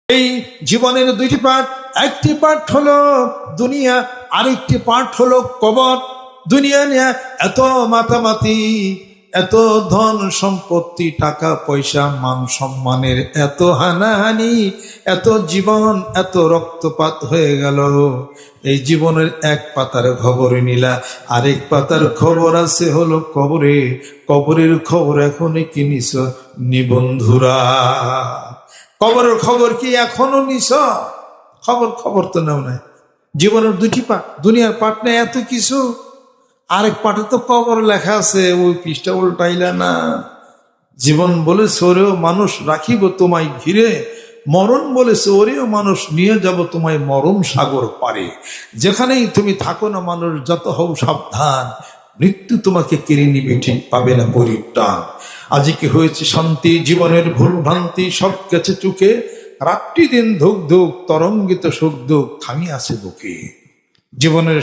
এই জীবনের দুইটি পার্ট, একটি পার্ট হলো দুনিয়া, আরেকটি পার্ট হলো কবর। দুনিয়া নিয়ে এত মাতামাতি, এত ধন সম্পত্তি, টাকা পয়সা, মান সম্মানের এত হানাহানি, এত জীবন, এত রক্তপাত হয়ে গেল। এই জীবনের এক পাতার খবর নিলা, আরেক পাতার খবর আছে হলো কবরে। কবরের খবর এখন কি নিছ নি বন্ধুরা? কবরের খবর কি এখনো নিছ? খবর তো নাও নাই। জীবনের দুটি পাট, দুনিয়ার পাট নেই এত কিছু, আরেক পাটে তো কবর লেখা আছে, ওই পৃষ্ঠা উল্টাইলা না। জীবন বলেছে ওরেও মানুষ রাখিব তোমায় ঘিরে, মরণ বলেছে ওরেও মানুষ নিয়ে যাব তোমায় মরণ সাগর পারে। যেখানেই তুমি থাকো না মানুষ, যত হও সাবধান, মৃত্যু তোমাকে কেড়ে নিবে, ঠিক পাবে না পরিত্রাণ। আজকে হয়েছে শান্তি, জীবনের ভুল ভ্রান্তি সব গেছে চুকে, রাত্রি দিন ধুক ধুক তরঙ্গিত সুখ দুঃখ থামি আছে বুকে। জীবনের